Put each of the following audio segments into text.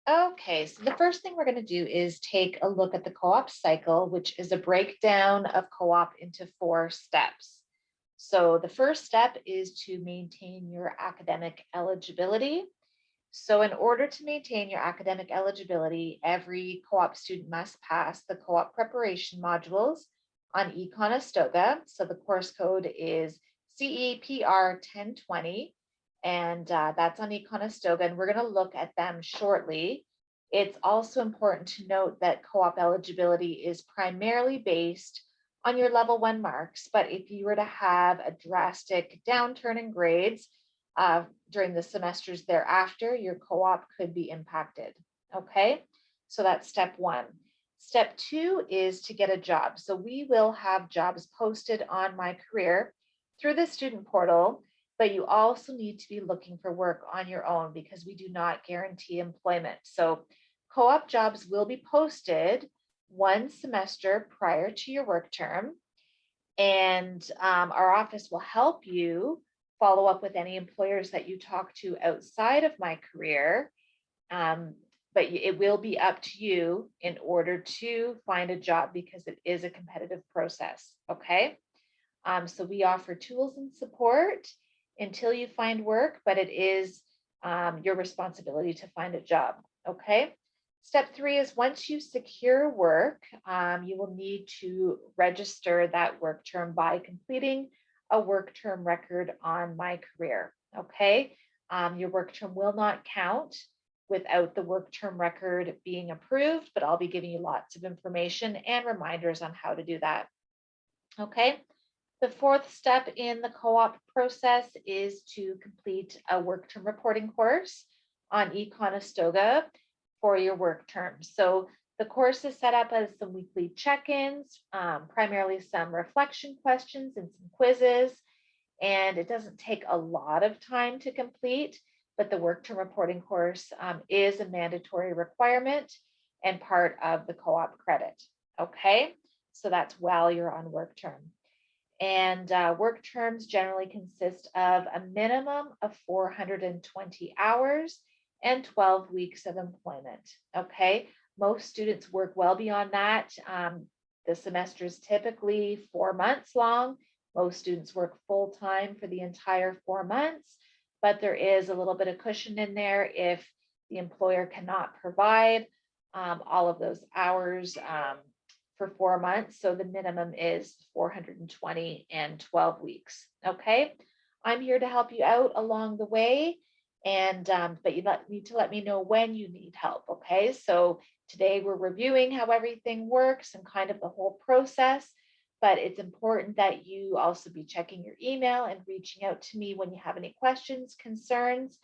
Okay, so the first thing we're going to do is take a look at the co-op cycle, which is a breakdown of co-op into 4 steps. So the first step is to maintain your academic eligibility. So in order to maintain your academic eligibility, every co-op student must pass the co-op preparation modules on Econestoga. So the course code is CEPR 1020, and that's on Econestoga, and we're going to look at them shortly. It's also important to note that co-op eligibility is primarily based on your level 1 marks, but if you were to have a drastic downturn in grades during the semesters thereafter, your co-op could be impacted. Okay, so that's step 1. Step 2 is to get a job. So we will have jobs posted on My Career through the student portal, but you also need to be looking for work on your own because we do not guarantee employment. So co-op jobs will be posted 1 semester prior to your work term, and our office will help you follow up with any employers that you talk to outside of My Career. But it will be up to you in order to find a job because it is a competitive process. Okay. So we offer tools and support until you find work, but it is your responsibility to find a job. Okay. Step 3 is once you secure work, you will need to register that work term by completing a work term record on My Career. Okay. Your work term will not count without the work term record being approved, but I'll be giving you lots of information and reminders on how to do that. Okay. The 4th step in the co-op process is to complete a work term reporting course on Econestoga for your work term. So the course is set up as some weekly check-ins, primarily some reflection questions and some quizzes, and it doesn't take a lot of time to complete, but the work term reporting course is a mandatory requirement and part of the co-op credit. Okay, so that's while you're on work term. And work terms generally consist of a minimum of 420 hours and 12 weeks of employment. Okay, most students work well beyond that. The semester is typically 4 months long. Most students work full time for the entire 4 months, but there is a little bit of cushion in there if the employer cannot provide all of those hours for 4 months. So the minimum is 420 and 12 weeks. Okay, I'm here to help you out along the way. And but you need to let me know when you need help. Okay, so today we're reviewing how everything works and kind of the whole process, but it's important that you also be checking your email and reaching out to me when you have any questions, concerns,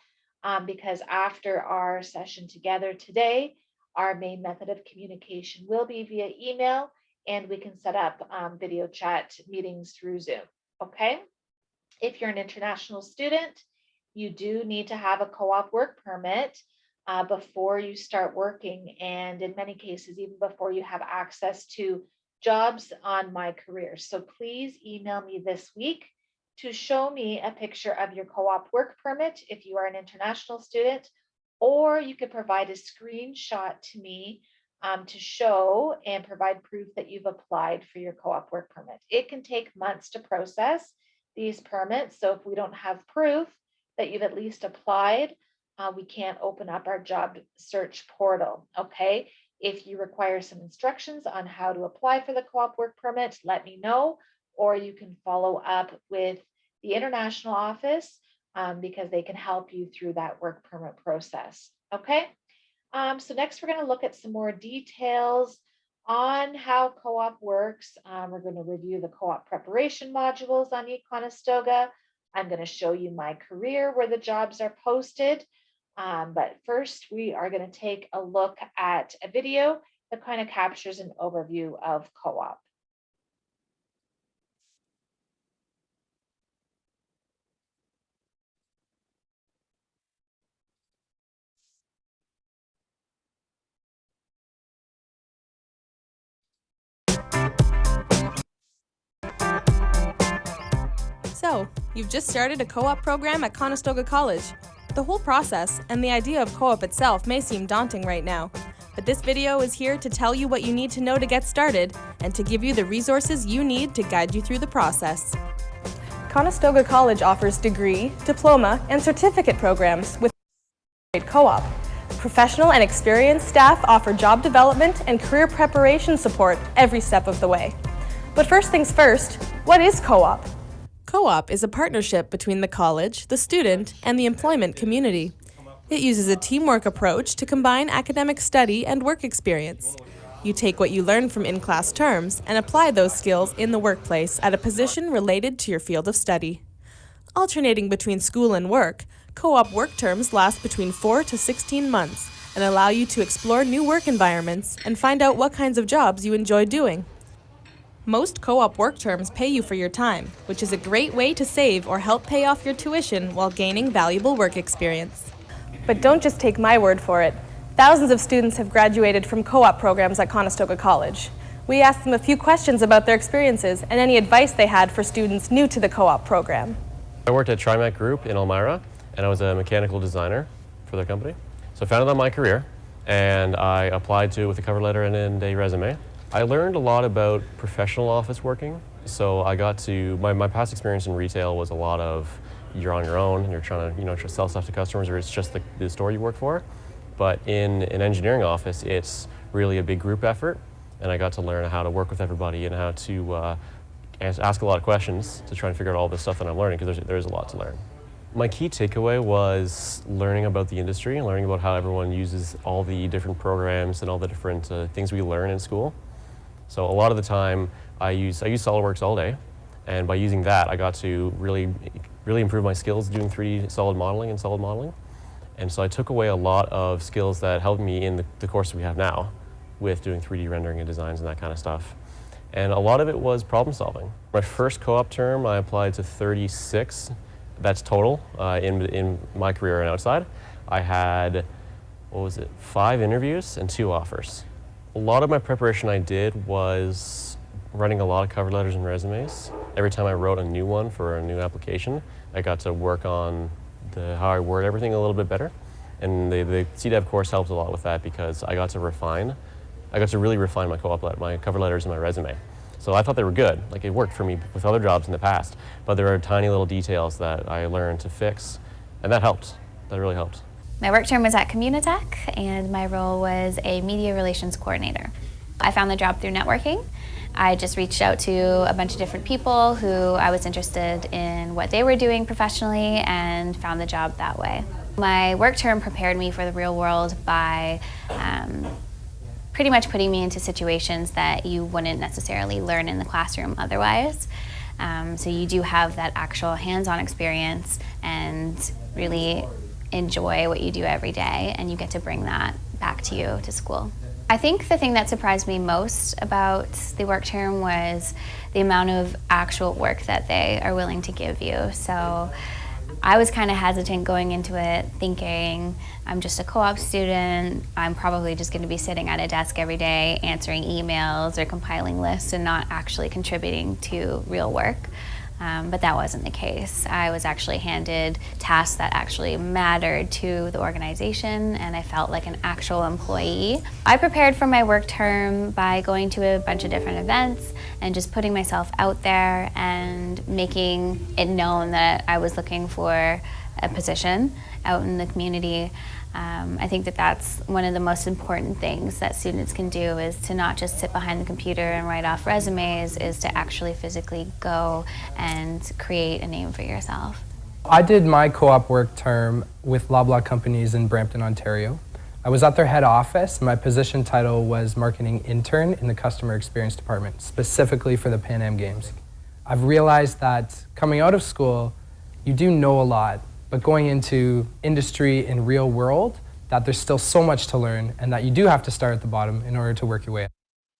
because after our session together today, our main method of communication will be via email, and we can set up video chat meetings through Zoom. Okay, if you're an international student, you do need to have a co-op work permit before you start working, and in many cases, even before you have access to jobs on My Career. So please email me this week to show me a picture of your co-op work permit if you are an international student, or you could provide a screenshot to me to show and provide proof that you've applied for your co-op work permit. It can take months to process these permits, so if we don't have proof that you've at least applied, we can't open up our job search portal. Okay, if you require some instructions on how to apply for the co-op work permit, let me know, or you can follow up with the international office because they can help you through that work permit process. Okay, so next we're going to look at some more details on how co-op works. We're going to review the co-op preparation modules on Econestoga. I'm going to show you My Career where the jobs are posted. But first, we are going to take a look at a video that kind of captures an overview of co-op. So, you've just started a co-op program at Conestoga College. The whole process and the idea of co-op itself may seem daunting right now, but this video is here to tell you what you need to know to get started and to give you the resources you need to guide you through the process. Conestoga College offers degree, diploma, and certificate programs with co-op. Professional and experienced staff offer job development and career preparation support every step of the way. But first things first, what is co-op? Co-op is a partnership between the college, the student, and the employment community. It uses a teamwork approach to combine academic study and work experience. You take what you learn from in-class terms and apply those skills in the workplace at a position related to your field of study. Alternating between school and work, co-op work terms last between 4 to 16 months and allow you to explore new work environments and find out what kinds of jobs you enjoy doing. Most co-op work terms pay you for your time, which is a great way to save or help pay off your tuition while gaining valuable work experience. But don't just take my word for it. Thousands of students have graduated from co-op programs at Conestoga College. We asked them a few questions about their experiences and any advice they had for students new to the co-op program. I worked at TriMet Group in Elmira, and I was a mechanical designer for their company. So I founded on my career, and I applied to it with a cover letter and a resume. I learned a lot about professional office working. So I got to, my past experience in retail was a lot of you're on your own and you're trying to sell stuff to customers, or it's just the store you work for. But in an engineering office, it's really a big group effort, and I got to learn how to work with everybody and how to ask a lot of questions to try and figure out all this stuff that I'm learning, because there's a lot to learn. My key takeaway was learning about the industry and learning about how everyone uses all the different programs and all the different things we learn in school. So a lot of the time I use SolidWorks all day, and by using that I got to really improve my skills doing 3D solid modeling and solid modeling. And so I took away a lot of skills that helped me in the course we have now with doing 3D rendering and designs and that kind of stuff. And a lot of it was problem solving. My first co-op term I applied to 36, that's total, in my career and outside. I had, 5 interviews and 2 offers. A lot of my preparation I did was writing a lot of cover letters and resumes. Every time I wrote a new one for a new application, I got to work on how I word everything a little bit better. And the CDEV course helped a lot with that, because I got to really refine my cover letters and my resume. So I thought they were good. Like, it worked for me with other jobs in the past, but there are tiny little details that I learned to fix, and that helped. That really helped. My work term was at Communitech, and my role was a media relations coordinator. I found the job through networking. I just reached out to a bunch of different people who I was interested in what they were doing professionally, and found the job that way. My work term prepared me for the real world by pretty much putting me into situations that you wouldn't necessarily learn in the classroom otherwise. So you do have that actual hands-on experience and really enjoy what you do every day, and you get to bring that back to you to school. I think the thing that surprised me most about the work term was the amount of actual work that they are willing to give you. So I was kind of hesitant going into it, thinking I'm just a co-op student, I'm probably just going to be sitting at a desk every day answering emails or compiling lists and not actually contributing to real work. But that wasn't the case. I was actually handed tasks that actually mattered to the organization, and I felt like an actual employee. I prepared for my work term by going to a bunch of different events and just putting myself out there and making it known that I was looking for a position out in the community. I think that that's one of the most important things that students can do, is to not just sit behind the computer and write off resumes, is to actually physically go and create a name for yourself. I did my co-op work term with Loblaw Companies in Brampton, Ontario. I was at their head office. My position title was marketing intern in the customer experience department, specifically for the Pan Am Games. I've realized that coming out of school, you do know a lot, but going into industry in real world, that there's still so much to learn, and that you do have to start at the bottom in order to work your way up.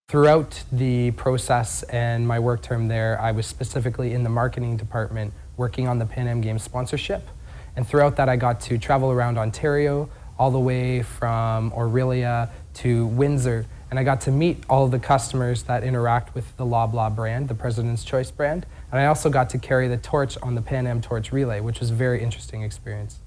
Throughout the process and my work term there, I was specifically in the marketing department working on the Pan Am Games sponsorship. And throughout that, I got to travel around Ontario, all the way from Orillia to Windsor, and I got to meet all of the customers that interact with the Loblaw brand, the President's Choice brand. And I also got to carry the torch on the Pan Am Torch Relay, which was a very interesting experience.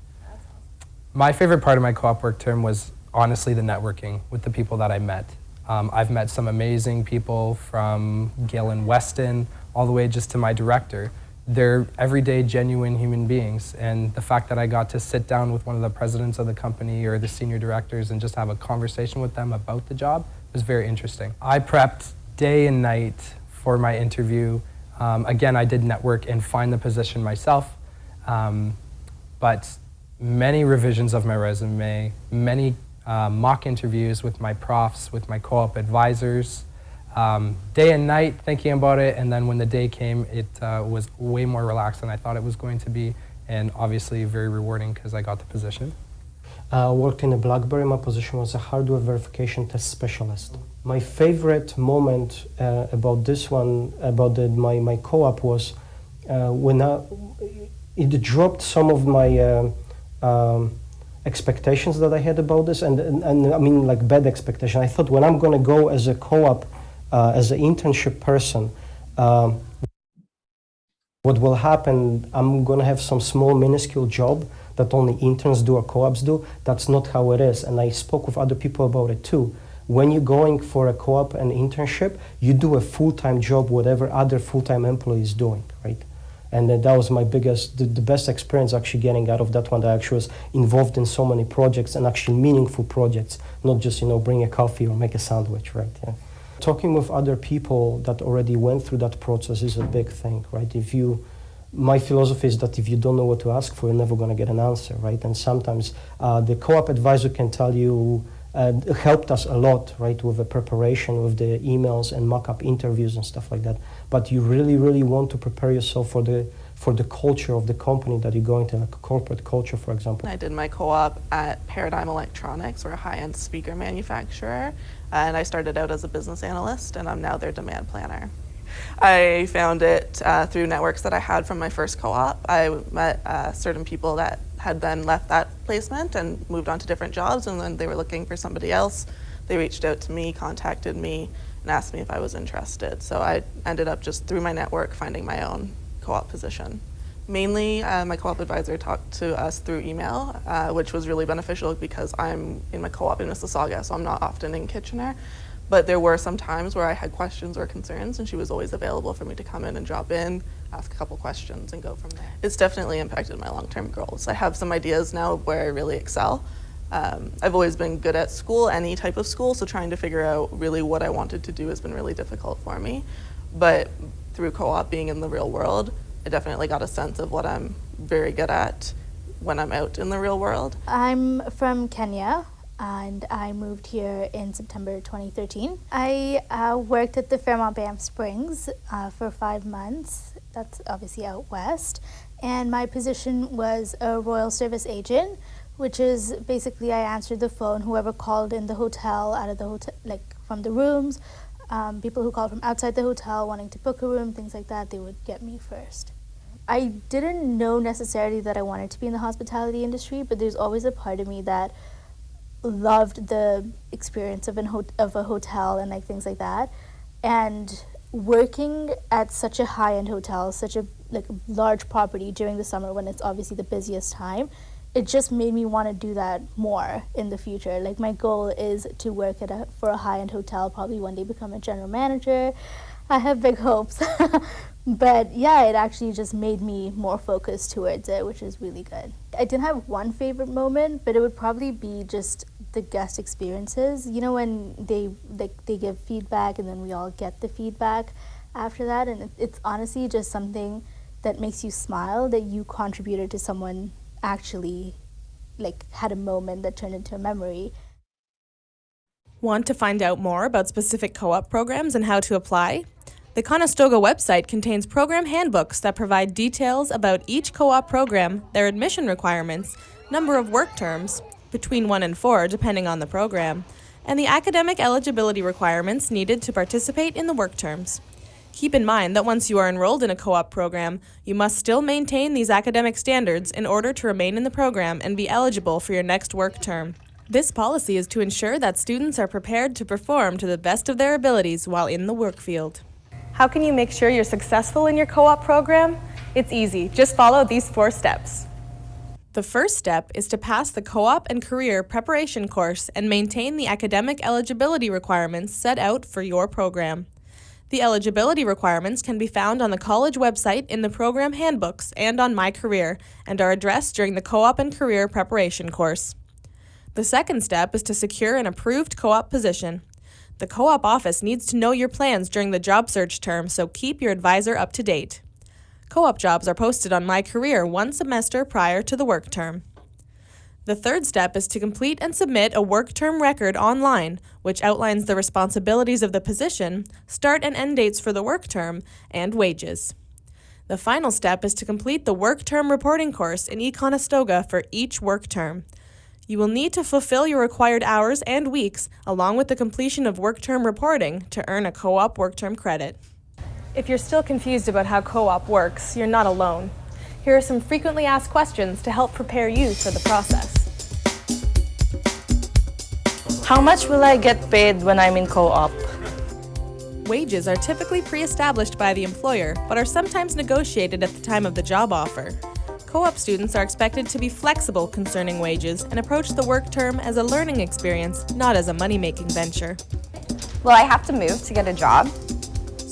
My favorite part of my co-op work term was honestly the networking with the people that I met. I've met some amazing people from Galen Weston all the way just to my director. They're everyday, genuine human beings, and the fact that I got to sit down with one of the presidents of the company or the senior directors and just have a conversation with them about the job was very interesting. I prepped day and night for my interview. Again, I did network and find the position myself, but many revisions of my resume, many mock interviews with my profs, with my co-op advisors, day and night thinking about it, and then when the day came, it was way more relaxed than I thought it was going to be, and obviously very rewarding because I got the position. Worked in a BlackBerry. My position was a hardware verification test specialist. My favorite moment about this one, about my co-op, was when it dropped some of my expectations that I had about this, and I mean like bad expectation. I thought when I'm going to go as a co-op, as an internship person, what will happen, I'm going to have some small minuscule job that only interns do or co-ops do. That's not how it is, and I spoke with other people about it too. When you're going for a co-op and internship, you do a full-time job, whatever other full-time employee is doing, right? And that was my biggest, the best experience actually getting out of that one. That I actually was involved in so many projects and actually meaningful projects, not just, bring a coffee or make a sandwich, right? Yeah. Talking with other people that already went through that process is a big thing, right? My philosophy is that if you don't know what to ask for, you're never going to get an answer, right? And sometimes the co-op advisor can tell you, helped us a lot, right, with the preparation, with the emails and mock-up interviews and stuff like that. But you really, really want to prepare yourself for the culture of the company that you're going to, like a corporate culture, for example. I did my co-op at Paradigm Electronics. We're a high-end speaker manufacturer, and I started out as a business analyst, and I'm now their demand planner. I found it through networks that I had from my first co-op. I met certain people that had then left that placement and moved on to different jobs, and then they were looking for somebody else. They reached out to me, contacted me, and asked me if I was interested. So I ended up just through my network finding my own co-op position. Mainly, my co-op advisor talked to us through email, which was really beneficial because I'm in my co-op in Mississauga, so I'm not often in Kitchener. But there were some times where I had questions or concerns, and she was always available for me to come in and drop in, ask a couple questions, and go from there. It's definitely impacted my long-term goals. I have some ideas now where I really excel. I've always been good at school, any type of school, so trying to figure out really what I wanted to do has been really difficult for me. But through co-op, being in the real world, I definitely got a sense of what I'm very good at when I'm out in the real world. I'm from Kenya, and I moved here in September 2013. I worked at the Fairmont Banff Springs for 5 months. That's obviously out west. And my position was a Royal Service agent, which is basically I answered the phone, whoever called in the hotel, out of the hotel, like from the rooms, people who called from outside the hotel wanting to book a room, things like that, they would get me first. I didn't know necessarily that I wanted to be in the hospitality industry, but there's always a part of me that loved the experience of a hotel and like things like that, and working at such a high-end hotel, such a large property during the summer when it's obviously the busiest time, it just made me want to do that more in the future. Like my goal is to work for a high-end hotel, probably one day become a general manager. I have big hopes. But yeah, it actually just made me more focused towards it, which is really good. I didn't have one favorite moment, but it would probably be just the guest experiences. When they give feedback and then we all get the feedback after that, and it's honestly just something that makes you smile that you contributed to someone actually had a moment that turned into a memory. Want to find out more about specific co-op programs and how to apply? The Conestoga website contains program handbooks that provide details about each co-op program, their admission requirements, number of work terms, between 1 and 4 depending on the program, and the academic eligibility requirements needed to participate in the work terms. Keep in mind that once you are enrolled in a co-op program, you must still maintain these academic standards in order to remain in the program and be eligible for your next work term. This policy is to ensure that students are prepared to perform to the best of their abilities while in the work field. How can you make sure you're successful in your co-op program? It's easy. Just follow these 4 steps. The first step is to pass the Co-op and Career Preparation course and maintain the academic eligibility requirements set out for your program. The eligibility requirements can be found on the college website in the program handbooks and on My Career, and are addressed during the Co-op and Career Preparation course. The second step is to secure an approved co-op position. The co-op office needs to know your plans during the job search term, so keep your advisor up to date. Co-op jobs are posted on My Career one semester prior to the work term. The third step is to complete and submit a work term record online, which outlines the responsibilities of the position, start and end dates for the work term, and wages. The final step is to complete the work term reporting course in eConestoga for each work term. You will need to fulfill your required hours and weeks, along with the completion of work term reporting, to earn a co-op work term credit. If you're still confused about how co-op works, you're not alone. Here are some frequently asked questions to help prepare you for the process. How much will I get paid when I'm in co-op? Wages are typically pre-established by the employer, but are sometimes negotiated at the time of the job offer. Co-op students are expected to be flexible concerning wages and approach the work term as a learning experience, not as a money-making venture. Will I have to move to get a job?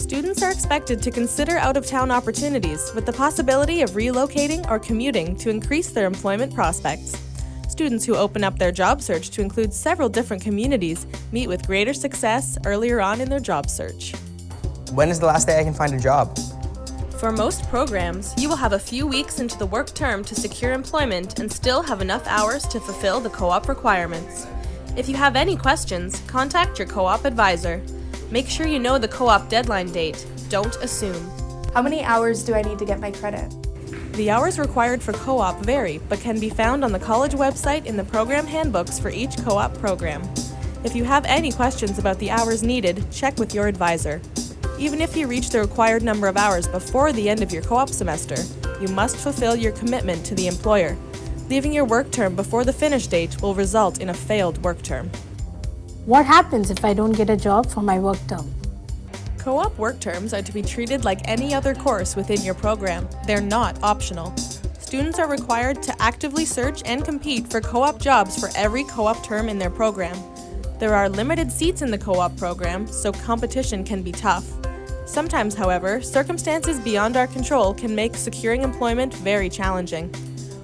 Students are expected to consider out-of-town opportunities with the possibility of relocating or commuting to increase their employment prospects. Students who open up their job search to include several different communities meet with greater success earlier on in their job search. When is the last day I can find a job? For most programs, you will have a few weeks into the work term to secure employment and still have enough hours to fulfill the co-op requirements. If you have any questions, contact your co-op advisor. Make sure you know the co-op deadline date. Don't assume. How many hours do I need to get my credit? The hours required for co-op vary, but can be found on the college website in the program handbooks for each co-op program. If you have any questions about the hours needed, check with your advisor. Even if you reach the required number of hours before the end of your co-op semester, you must fulfill your commitment to the employer. Leaving your work term before the finish date will result in a failed work term. What happens if I don't get a job for my work term? Co-op work terms are to be treated like any other course within your program. They're not optional. Students are required to actively search and compete for co-op jobs for every co-op term in their program. There are limited seats in the co-op program, so competition can be tough. Sometimes, however, circumstances beyond our control can make securing employment very challenging.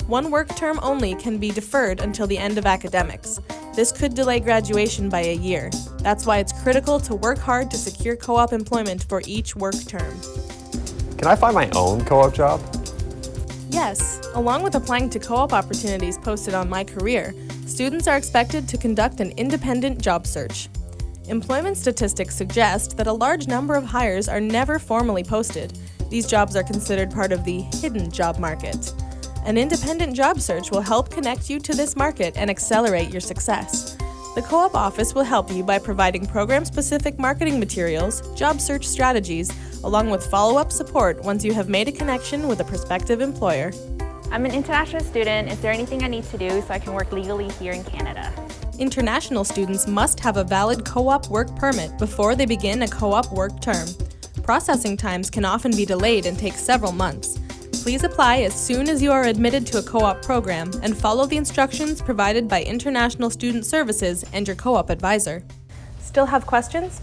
One work term only can be deferred until the end of academics. This could delay graduation by a year. That's why it's critical to work hard to secure co-op employment for each work term. Can I find my own co-op job? Yes, along with applying to co-op opportunities posted on My Career, students are expected to conduct an independent job search. Employment statistics suggest that a large number of hires are never formally posted. These jobs are considered part of the hidden job market. An independent job search will help connect you to this market and accelerate your success. The Co-op office will help you by providing program-specific marketing materials, job search strategies, along with follow-up support once you have made a connection with a prospective employer. I'm an international student. Is there anything I need to do so I can work legally here in Canada? International students must have a valid co-op work permit before they begin a co-op work term. Processing times can often be delayed and take several months. Please apply as soon as you are admitted to a co-op program and follow the instructions provided by International Student Services and your co-op advisor. Still have questions?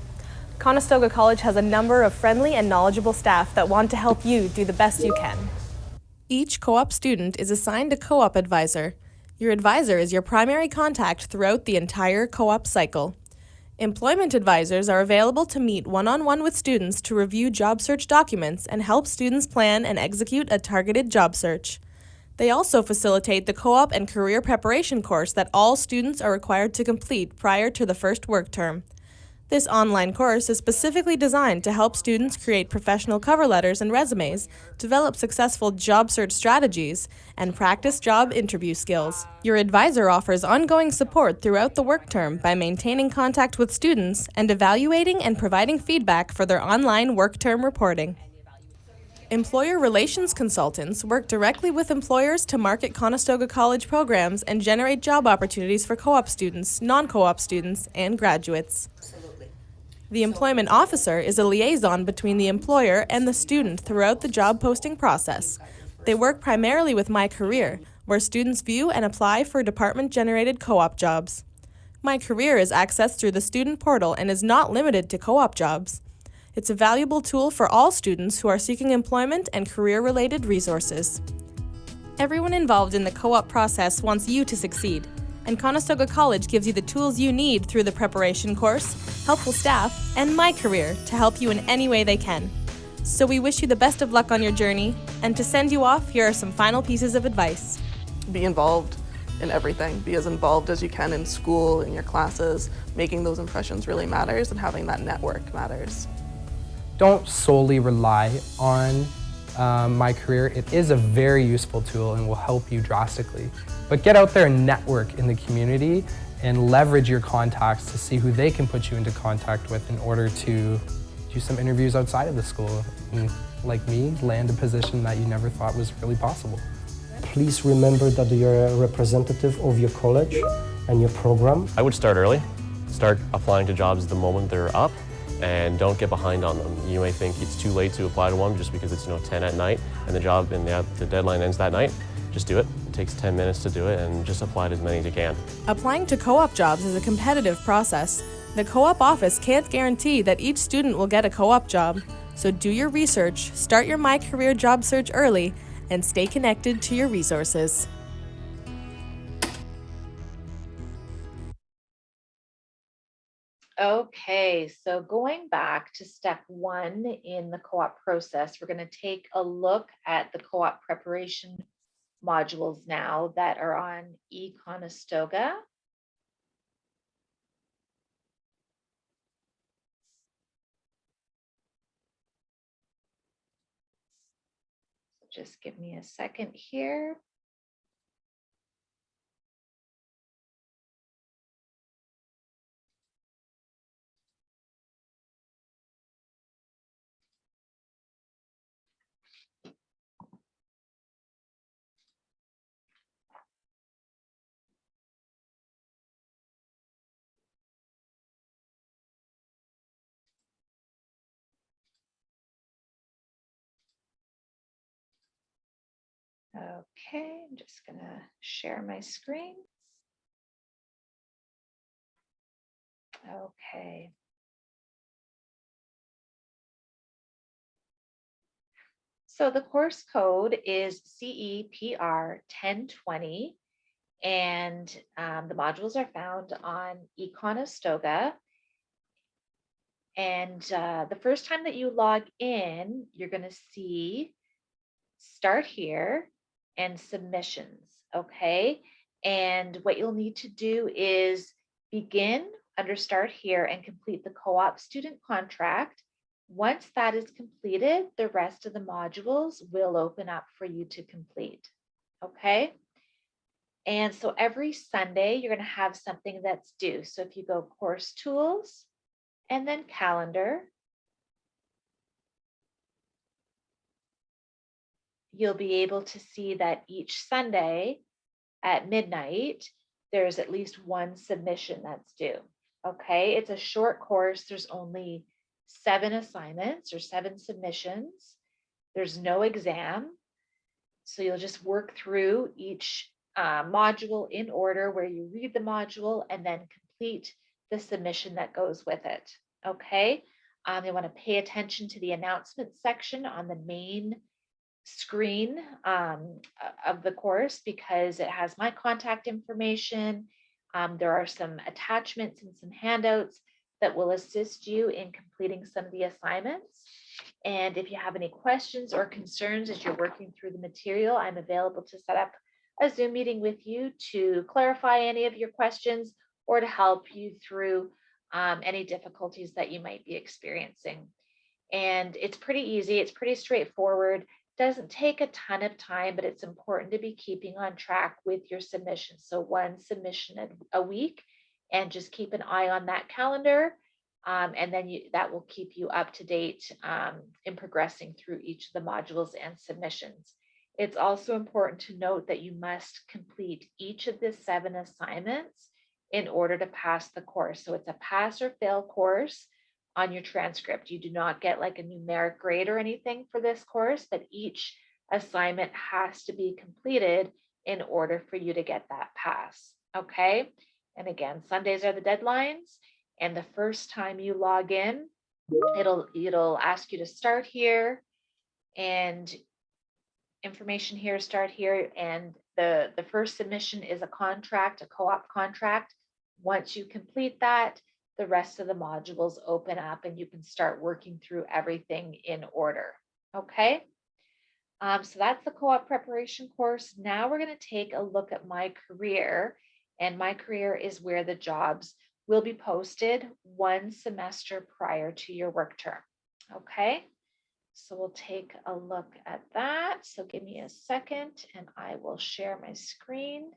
Conestoga College has a number of friendly and knowledgeable staff that want to help you do the best you can. Each co-op student is assigned a co-op advisor. Your advisor is your primary contact throughout the entire co-op cycle. Employment advisors are available to meet one-on-one with students to review job search documents and help students plan and execute a targeted job search. They also facilitate the co-op and career preparation course that all students are required to complete prior to the first work term. This online course is specifically designed to help students create professional cover letters and resumes, develop successful job search strategies, and practice job interview skills. Your advisor offers ongoing support throughout the work term by maintaining contact with students and evaluating and providing feedback for their online work term reporting. Employer relations consultants work directly with employers to market Conestoga College programs and generate job opportunities for co-op students, non-co-op students, and graduates. The employment officer is a liaison between the employer and the student throughout the job posting process. They work primarily with My Career, where students view and apply for department-generated co-op jobs. My Career is accessed through the student portal and is not limited to co-op jobs. It's a valuable tool for all students who are seeking employment and career-related resources. Everyone involved in the co-op process wants you to succeed, and Conestoga College gives you the tools you need through the preparation course, helpful staff, and My Career to help you in any way they can. So we wish you the best of luck on your journey, and to send you off, here are some final pieces of advice. Be involved in everything. Be as involved as you can in school, in your classes. Making those impressions really matters, and having that network matters. Don't solely rely on My Career. It is a very useful tool and will help you drastically. But get out there and network in the community and leverage your contacts to see who they can put you into contact with in order to do some interviews outside of the school and, like me, land a position that you never thought was really possible. Please remember that you're a representative of your college and your program. I would start early. Start applying to jobs the moment they're up, and don't get behind on them. You may think it's too late to apply to one just because it's 10 at night and the job and the deadline ends that night. Just do it. It takes 10 minutes to do it, and just apply to as many as you can. Applying to co-op jobs is a competitive process. The co-op office can't guarantee that each student will get a co-op job. So do your research, start your My Career job search early, and stay connected to your resources. Okay, so going back to step 1 in the co-op process, we're going to take a look at the co-op preparation modules now that are on eConestoga. So just give me a second here. Okay, I'm just going to share my screen. Okay. So the course code is CEPR 1020, and the modules are found on eConestoga. And the first time that you log in, you're going to see Start Here and Submissions, okay? And what you'll need to do is begin under Start Here and complete the co-op student contract. Once that is completed, the rest of the modules will open up for you to complete, okay? And so every Sunday, you're going to have something that's due. So if you go Course Tools and then Calendar, you'll be able to see that each Sunday at midnight, there's at least one submission that's due. Okay, it's a short course. There's only 7 assignments or 7 submissions. There's no exam. So you'll just work through each module in order where you read the module and then complete the submission that goes with it. Okay, you want to pay attention to the announcement section on the main screen of the course because it has my contact information. There are some attachments and some handouts that will assist you in completing some of the assignments. And if you have any questions or concerns as you're working through the material, I'm available to set up a Zoom meeting with you to clarify any of your questions or to help you through any difficulties that you might be experiencing. And it's pretty easy, it's pretty straightforward. Doesn't take a ton of time, but it's important to be keeping on track with your submissions. So 1 submission a week, and just keep an eye on that calendar. And then that will keep you up to date in progressing through each of the modules and submissions. It's also important to note that you must complete each of the 7 assignments in order to pass the course. So it's a pass or fail course on your transcript. You do not get like a numeric grade or anything for this course, but each assignment has to be completed in order for you to get that pass, okay? And again, Sundays are the deadlines, and the first time you log in, it'll ask you to start here, and information here, start here, and the first submission is a contract, a co-op contract. Once you complete that, the rest of the modules open up and you can start working through everything in order, okay? So that's the co-op preparation course. Now we're going to take a look at My Career, and My Career is where the jobs will be posted one semester prior to your work term, okay? So we'll take a look at that. So give me a second and I will share my screen.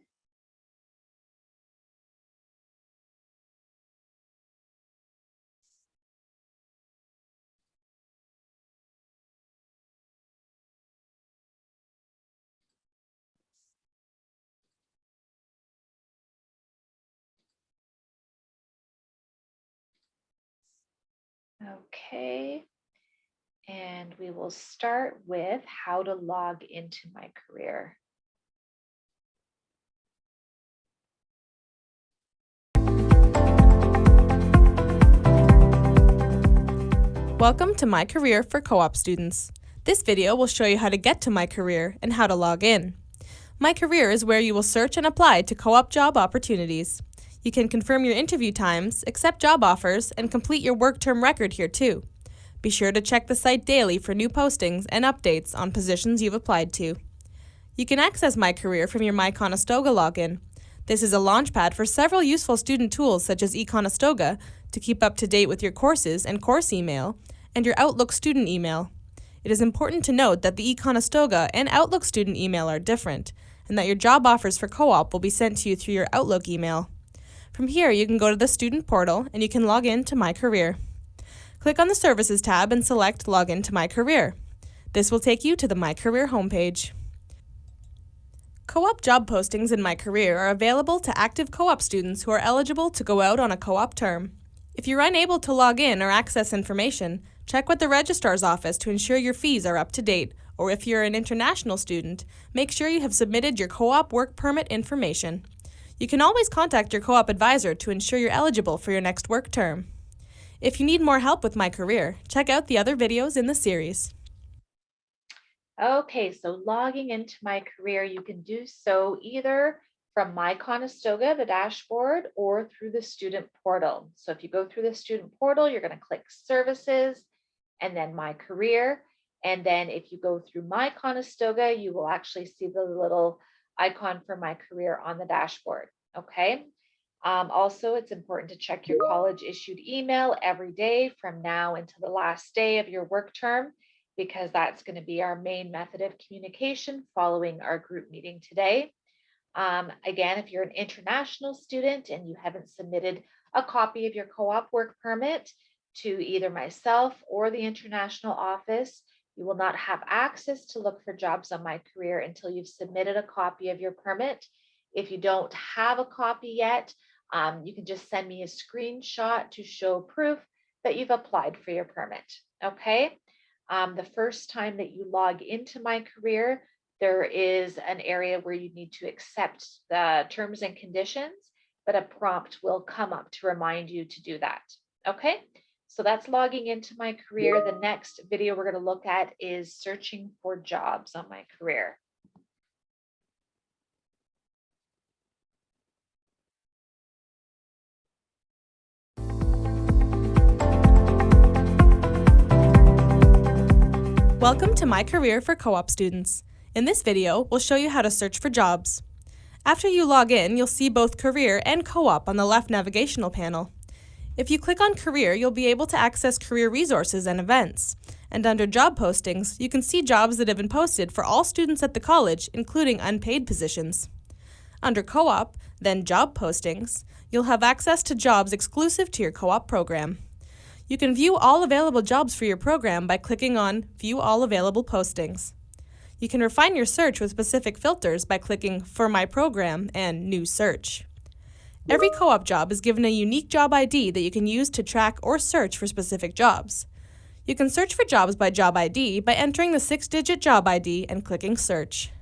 Okay. And we will start with how to log into My Career. Welcome to My Career for Co-op students. This video will show you how to get to My Career and how to log in. My Career is where you will search and apply to co-op job opportunities. You can confirm your interview times, accept job offers, and complete your work term record here too. Be sure to check the site daily for new postings and updates on positions you've applied to. You can access My Career from your MyConestoga login. This is a launchpad for several useful student tools such as eConestoga to keep up to date with your courses and course email, and your Outlook student email. It is important to note that the eConestoga and Outlook student email are different, and that your job offers for co-op will be sent to you through your Outlook email. From here, you can go to the student portal and you can log in to My Career. Click on the Services tab and select Log in to My Career. This will take you to the My Career homepage. Co-op job postings in My Career are available to active co-op students who are eligible to go out on a co-op term. If you're unable to log in or access information, check with the registrar's office to ensure your fees are up to date, or if you're an international student, make sure you have submitted your co-op work permit information. You can always contact your co-op advisor to ensure you're eligible for your next work term. If you need more help with My Career, check out the other videos in the series. Okay, so logging into My Career, you can do so either from MyConestoga, the dashboard, or through the student portal. So if you go through the student portal, you're going to click Services and then My Career. And then if you go through MyConestoga, you will actually see the little icon for My Career on the dashboard, okay? Also, it's important to check your college issued email every day from now until the last day of your work term, because that's going to be our main method of communication following our group meeting today. Again, if you're an international student and you haven't submitted a copy of your co-op work permit to either myself or the international office, you will not have access to look for jobs on My Career until you've submitted a copy of your permit. If you don't have a copy yet, you can just send me a screenshot to show proof that you've applied for your permit, okay? The first time that you log into My Career, there is an area where you need to accept the terms and conditions, but a prompt will come up to remind you to do that, okay? So that's logging into My Career. The next video we're going to look at is searching for jobs on My Career. Welcome to My Career for Co-op students. In this video, we'll show you how to search for jobs. After you log in, you'll see both Career and Co-op on the left navigational panel. If you click on Career, you'll be able to access career resources and events. And under Job Postings, you can see jobs that have been posted for all students at the college, including unpaid positions. Under Co-op, then Job Postings, you'll have access to jobs exclusive to your co-op program. You can view all available jobs for your program by clicking on View All Available Postings. You can refine your search with specific filters by clicking For My Program and New Search. Every co-op job is given a unique job ID that you can use to track or search for specific jobs. You can search for jobs by job ID by entering the 6-digit job ID and clicking Search.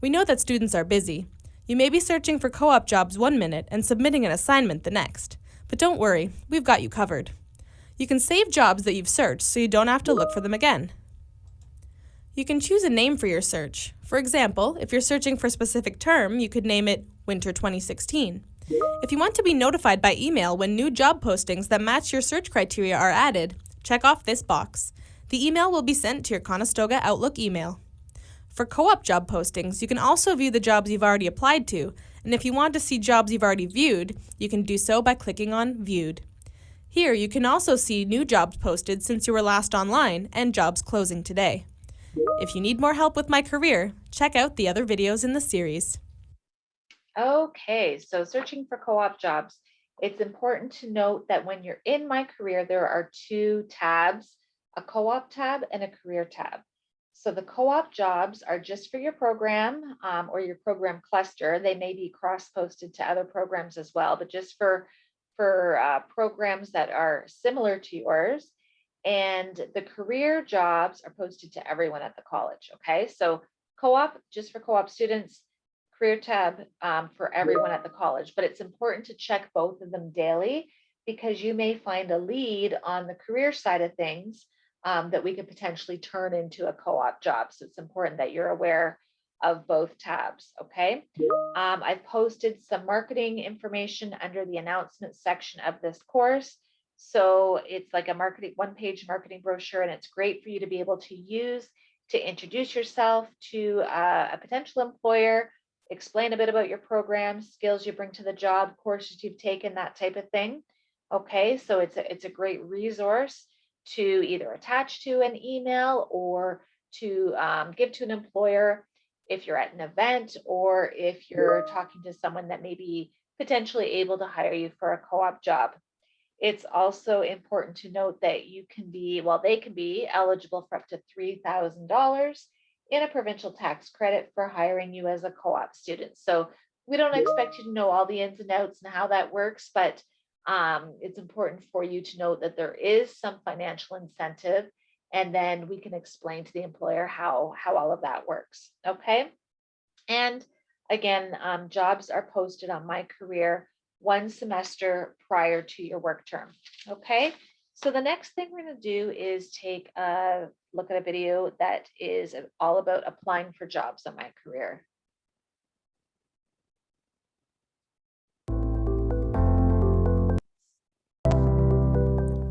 We know that students are busy. You may be searching for co-op jobs one minute and submitting an assignment the next. But don't worry, we've got you covered. You can save jobs that you've searched so you don't have to look for them again. You can choose a name for your search. For example, if you're searching for a specific term, you could name it Winter 2016. If you want to be notified by email when new job postings that match your search criteria are added, check off this box. The email will be sent to your Conestoga Outlook email. For co-op job postings, you can also view the jobs you've already applied to, and if you want to see jobs you've already viewed, you can do so by clicking on Viewed. Here, you can also see new jobs posted since you were last online and jobs closing today. If you need more help with My Career, check out the other videos in the series. Okay, so searching for co-op jobs. It's important to note that when you're in My Career, there are two tabs, a co-op tab and a career tab. So the co-op jobs are just for your program or your program cluster. They may be cross-posted to other programs as well, but just for programs that are similar to yours. And the career jobs are posted to everyone at the college, okay? So co-op, just for co-op students, career tab for everyone at the college. But it's important to check both of them daily because you may find a lead on the career side of things that we could potentially turn into a co-op job. So it's important that you're aware of both tabs, okay? I've posted some marketing information under the announcement section of this course. So it's like a one-page marketing brochure, and it's great for you to be able to use to introduce yourself to a potential employer, explain a bit about your program, skills you bring to the job, courses you've taken, that type of thing. Okay, so it's a great resource to either attach to an email or to give to an employer if you're at an event or if you're talking to someone that may be potentially able to hire you for a co-op job. It's also important to note that they can be eligible for up to $3,000 in a provincial tax credit for hiring you as a co-op student. So we don't expect you to know all the ins and outs and how that works, but it's important for you to know that there is some financial incentive, and then we can explain to the employer how all of that works, okay? And again, jobs are posted on My Career one semester prior to your work term, okay? So the next thing we're gonna do is take a look at a video that is all about applying for jobs on My Career.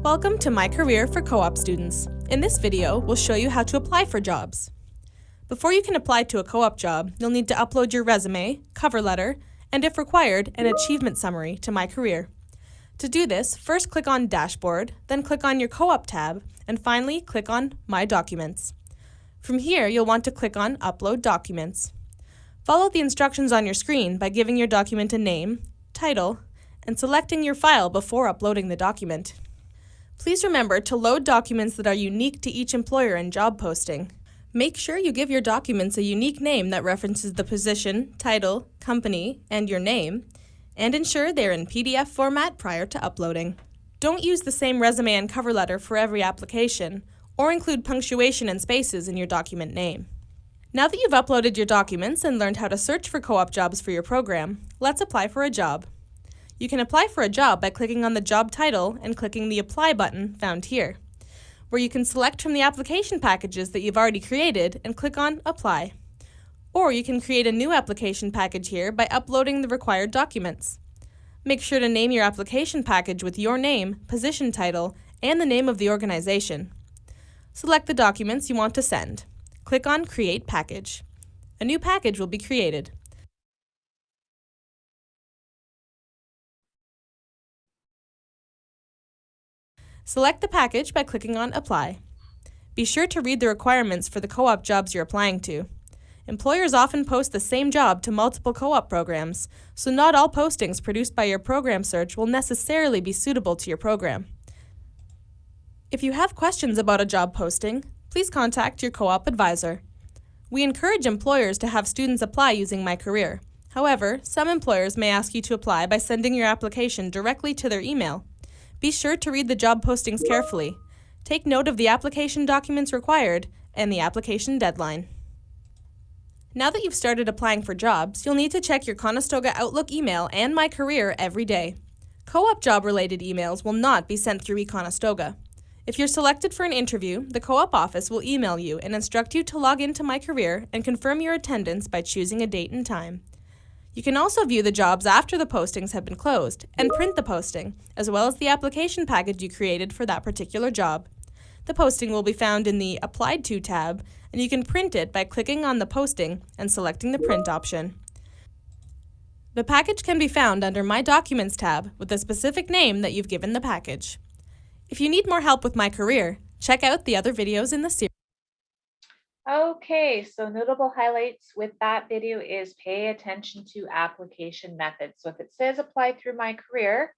Welcome to My Career for Co-op students. In this video, we'll show you how to apply for jobs. Before you can apply to a co-op job, you'll need to upload your resume, cover letter, and if required, an achievement summary to My Career. To do this, first click on Dashboard, then click on your Co-op tab, and finally click on My Documents. From here, you'll want to click on Upload Documents. Follow the instructions on your screen by giving your document a name, title, and selecting your file before uploading the document. Please remember to load documents that are unique to each employer and job posting. Make sure you give your documents a unique name that references the position, title, company, and your name, and ensure they're in PDF format prior to uploading. Don't use the same resume and cover letter for every application, or include punctuation and spaces in your document name. Now that you've uploaded your documents and learned how to search for co-op jobs for your program, let's apply for a job. You can apply for a job by clicking on the job title and clicking the Apply button found here, where you can select from the application packages that you've already created and click on Apply. Or you can create a new application package here by uploading the required documents. Make sure to name your application package with your name, position title, and the name of the organization. Select the documents you want to send. Click on Create Package. A new package will be created. Select the package by clicking on Apply. Be sure to read the requirements for the co-op jobs you're applying to. Employers often post the same job to multiple co-op programs, so not all postings produced by your program search will necessarily be suitable to your program. If you have questions about a job posting, please contact your co-op advisor. We encourage employers to have students apply using My Career. However, some employers may ask you to apply by sending your application directly to their email. Be sure to read the job postings carefully. Take note of the application documents required and the application deadline. Now that you've started applying for jobs, you'll need to check your Conestoga Outlook email and My Career every day. Co-op job-related emails will not be sent through eConestoga. If you're selected for an interview, the co-op office will email you and instruct you to log into My Career and confirm your attendance by choosing a date and time. You can also view the jobs after the postings have been closed and print the posting, as well as the application package you created for that particular job. The posting will be found in the Applied To tab, and you can print it by clicking on the posting and selecting the print option. The package can be found under My Documents tab with the specific name that you've given the package. If you need more help with My Career, check out the other videos in the series. Okay, so notable highlights with that video is pay attention to application method. So if it says apply through My Career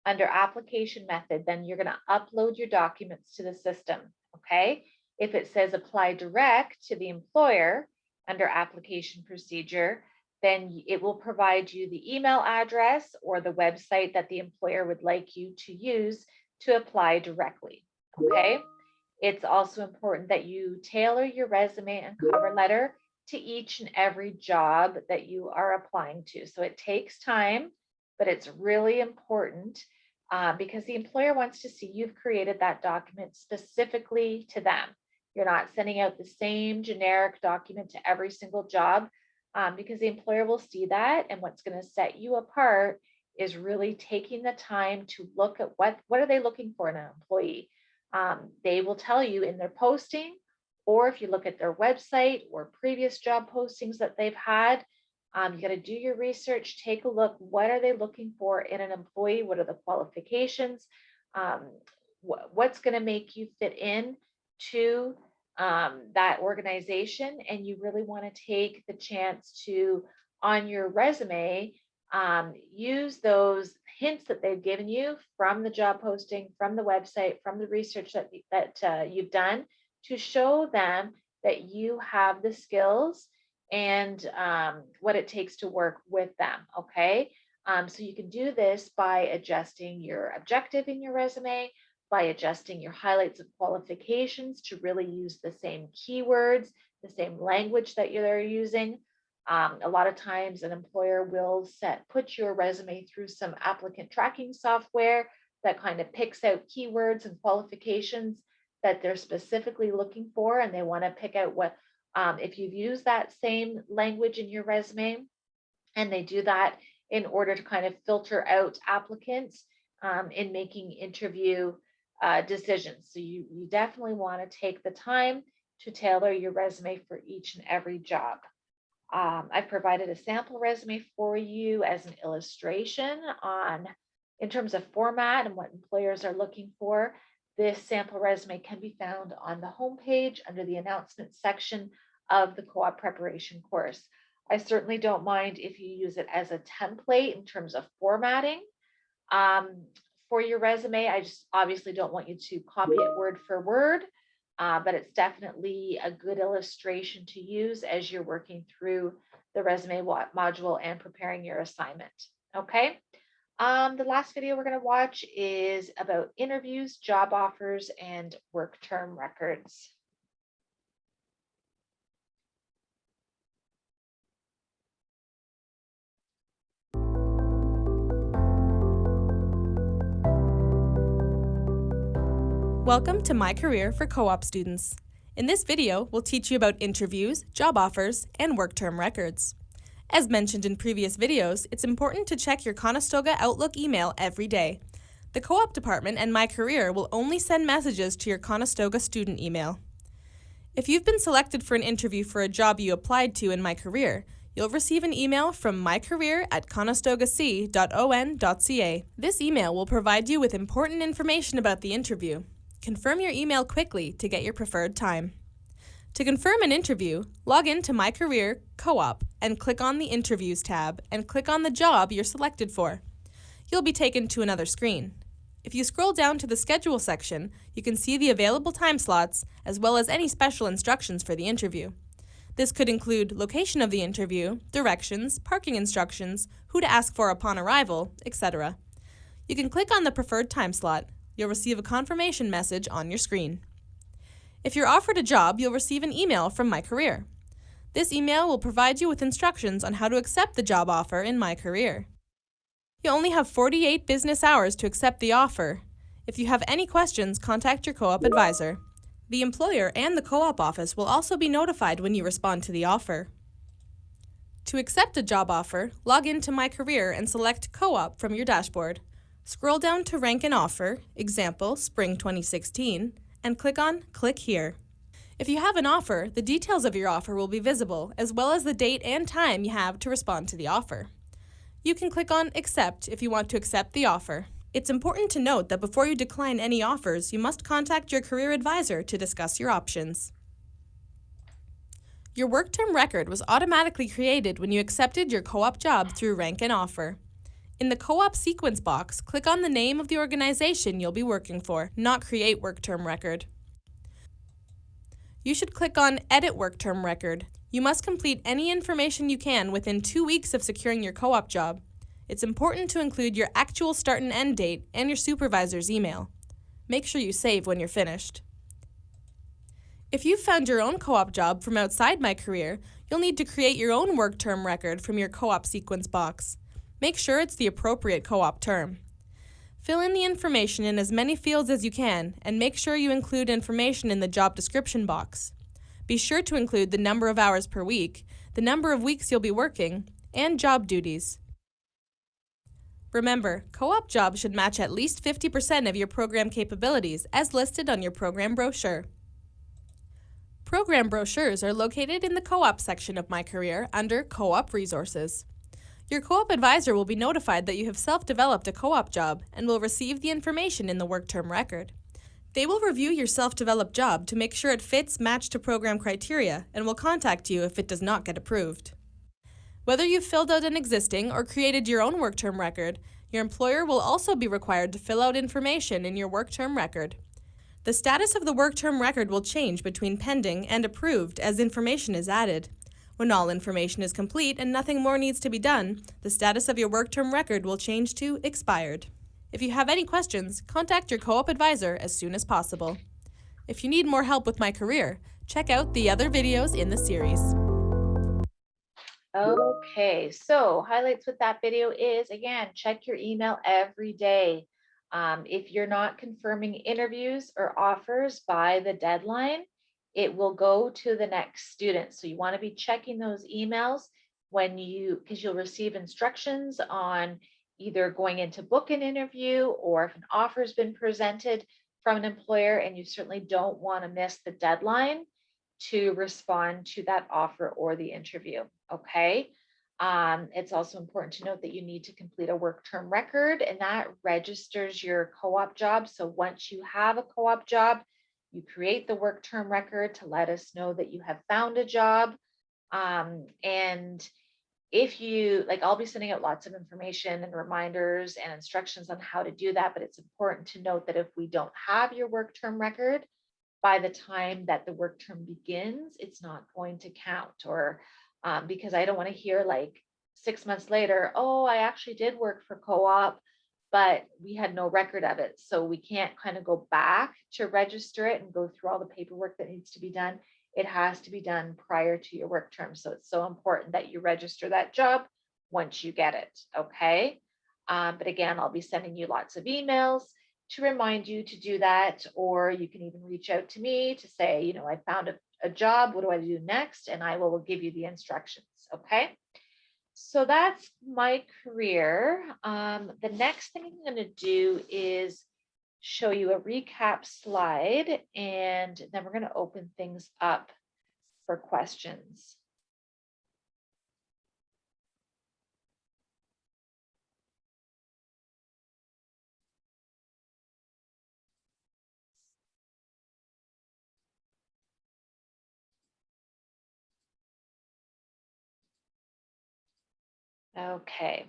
under application method, then you're going to upload your documents to the system. Okay. If it says apply direct to the employer under application procedure, then it will provide you the email address or the website that the employer would like you to use to apply directly. Okay. It's also important that you tailor your resume and cover letter to each and every job that you are applying to. So it takes time, but it's really important because the employer wants to see you've created that document specifically to them. You're not sending out the same generic document to every single job because the employer will see that. And what's going to set you apart is really taking the time to look at what are they looking for in an employee. They will tell you in their posting, or if you look at their website or previous job postings that they've had, you got to do your research, take a look. What are they looking for in an employee? What are the qualifications? What's going to make you fit in to that organization? And you really want to take the chance to, on your resume, use those hints that they've given you from the job posting, from the website, from the research that you've done to show them that you have the skills and what it takes to work with them. Okay. So you can do this by adjusting your objective in your resume, by adjusting your highlights of qualifications to really use the same keywords, the same language that you're using. A lot of times an employer will put your resume through some applicant tracking software that kind of picks out keywords and qualifications that they're specifically looking for, and they want to pick out what if you've used that same language in your resume, and they do that in order to kind of filter out applicants in making interview decisions. So you definitely want to take the time to tailor your resume for each and every job. I've provided a sample resume for you as an illustration in terms of format and what employers are looking for. This sample resume can be found on the homepage under the announcements section of the co-op preparation course. I certainly don't mind if you use it as a template in terms of formatting for your resume. I just obviously don't want you to copy it word for word. But it's definitely a good illustration to use as you're working through the resume module and preparing your assignment. Okay. The last video we're going to watch is about interviews, job offers, and work term records. Welcome to My Career for Co-op students. In this video, we'll teach you about interviews, job offers, and work term records. As mentioned in previous videos, it's important to check your Conestoga Outlook email every day. The Co-op department and My Career will only send messages to your Conestoga student email. If you've been selected for an interview for a job you applied to in My Career, you'll receive an email from mycareer@conestogac.on.ca. This email will provide you with important information about the interview. Confirm your email quickly to get your preferred time. To confirm an interview, log in to My Career Co-op and click on the Interviews tab and click on the job you're selected for. You'll be taken to another screen. If you scroll down to the Schedule section, you can see the available time slots as well as any special instructions for the interview. This could include location of the interview, directions, parking instructions, who to ask for upon arrival, etc. You can click on the preferred time slot. You'll receive a confirmation message on your screen. If you're offered a job, you'll receive an email from My Career. This email will provide you with instructions on how to accept the job offer in My Career. You only have 48 business hours to accept the offer. If you have any questions, contact your co-op advisor. The employer and the co-op office will also be notified when you respond to the offer. To accept a job offer, log into My Career and select Co-op from your dashboard. Scroll down to Rank an Offer, example, Spring 2016, and click on Click Here. If you have an offer, the details of your offer will be visible, as well as the date and time you have to respond to the offer. You can click on Accept if you want to accept the offer. It's important to note that before you decline any offers, you must contact your career advisor to discuss your options. Your work term record was automatically created when you accepted your co-op job through Rank an Offer. In the co-op sequence box, click on the name of the organization you'll be working for, not Create Work Term Record. You should click on Edit Work Term Record. You must complete any information you can within 2 weeks of securing your co-op job. It's important to include your actual start and end date and your supervisor's email. Make sure you save when you're finished. If you've found your own co-op job from outside My Career, you'll need to create your own work term record from your co-op sequence box. Make sure it's the appropriate co-op term. Fill in the information in as many fields as you can, and make sure you include information in the job description box. Be sure to include the number of hours per week, the number of weeks you'll be working, and job duties. Remember, co-op jobs should match at least 50% of your program capabilities as listed on your program brochure. Program brochures are located in the Co-op section of My Career under Co-op Resources. Your co-op advisor will be notified that you have self-developed a co-op job and will receive the information in the work term record. They will review your self-developed job to make sure it fits match to program criteria and will contact you if it does not get approved. Whether you've filled out an existing or created your own work term record, your employer will also be required to fill out information in your work term record. The status of the work term record will change between pending and approved as information is added. When all information is complete and nothing more needs to be done, the status of your work term record will change to expired. If you have any questions, contact your co-op advisor as soon as possible. If you need more help with My Career, check out the other videos in the series. Okay, so highlights with that video is, again, check your email every day. If you're not confirming interviews or offers by the deadline, it will go to the next student. So you want to be checking those emails because you'll receive instructions on either going in to book an interview or if an offer has been presented from an employer, and you certainly don't want to miss the deadline to respond to that offer or the interview. Okay. It's also important to note that you need to complete a work term record, and that registers your co-op job. So once you have a co-op job, you create the work term record to let us know that you have found a job. And if you I'll be sending out lots of information and reminders and instructions on how to do that, but it's important to note that if we don't have your work term record by the time that the work term begins, it's not going to count. Or because I don't want to hear 6 months later, oh, I actually did work for co-op, but we had no record of it. So we can't kind of go back to register it and go through all the paperwork that needs to be done. It has to be done prior to your work term. So it's so important that you register that job once you get it. Okay. But again, I'll be sending you lots of emails to remind you to do that, or you can even reach out to me to say, I found a job, what do I do next? And I will give you the instructions. Okay. So that's My Career. The next thing I'm going to do is show you a recap slide, and then we're going to open things up for questions. Okay,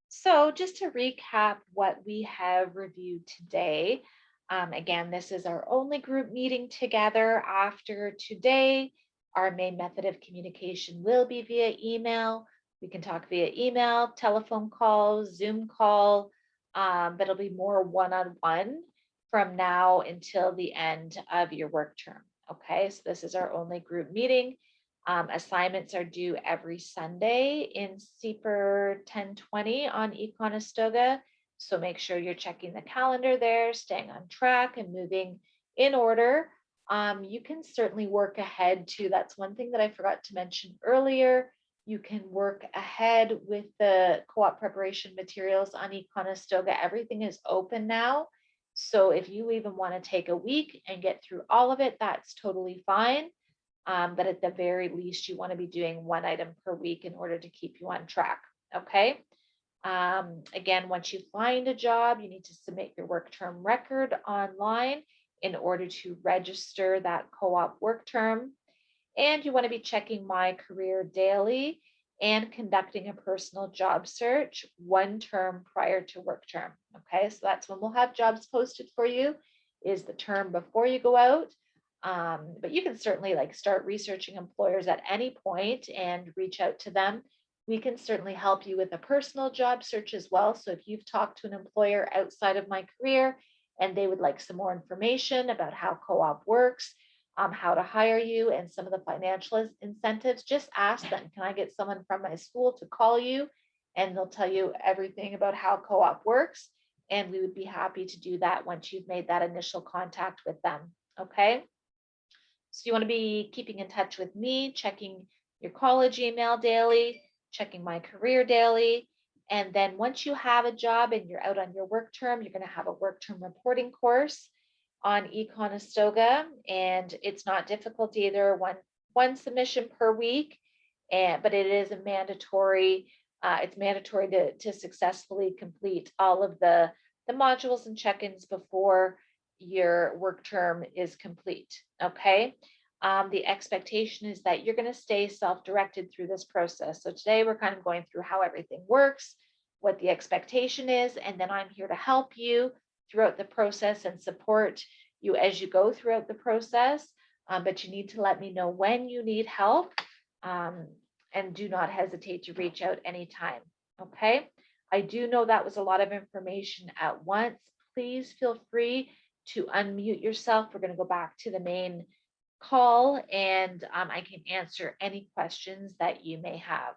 so just to recap what we have reviewed today, again, this is our only group meeting together. After today, our main method of communication will be via email. We can talk via email, telephone call, Zoom call, but it'll be more one-on-one from now until the end of your work term. Okay, so this is our only group meeting. Assignments are due every Sunday in CPR 1020 on Econestoga. So make sure you're checking the calendar there, staying on track and moving in order. You can certainly work ahead too. That's one thing that I forgot to mention earlier. You can work ahead with the co-op preparation materials on Econestoga. Everything is open now. So if you even want to take a week and get through all of it, that's totally fine. But at the very least, you want to be doing one item per week in order to keep you on track. Okay. Again, once you find a job, you need to submit your work term record online in order to register that co-op work term. And you want to be checking My Career daily and conducting a personal job search 1 term prior to work term. Okay, so that's when we'll have jobs posted for you, is the term before you go out. But you can certainly start researching employers at any point and reach out to them. We can certainly help you with a personal job search as well. So if you've talked to an employer outside of My Career and they would like some more information about how co-op works, how to hire you and some of the financial incentives, just ask them, can I get someone from my school to call you? And they'll tell you everything about how co-op works. And we would be happy to do that once you've made that initial contact with them. Okay. So you want to be keeping in touch with me, checking your college email daily, checking My Career daily. And then once you have a job and you're out on your work term, you're going to have a work term reporting course on Econestoga, and it's not difficult either. One submission per week, but it is a mandatory. It's mandatory to successfully complete all of the modules and check-ins before your work term is complete. Okay. The expectation is that you're going to stay self-directed through this process. So today we're kind of going through how everything works, what the expectation is, and then I'm here to help you throughout the process and support you as you go throughout the process. But you need to let me know when you need help, and do not hesitate to reach out anytime. Okay. I do know that was a lot of information at once. Please feel free to unmute yourself. We're going to go back to the main call and I can answer any questions that you may have.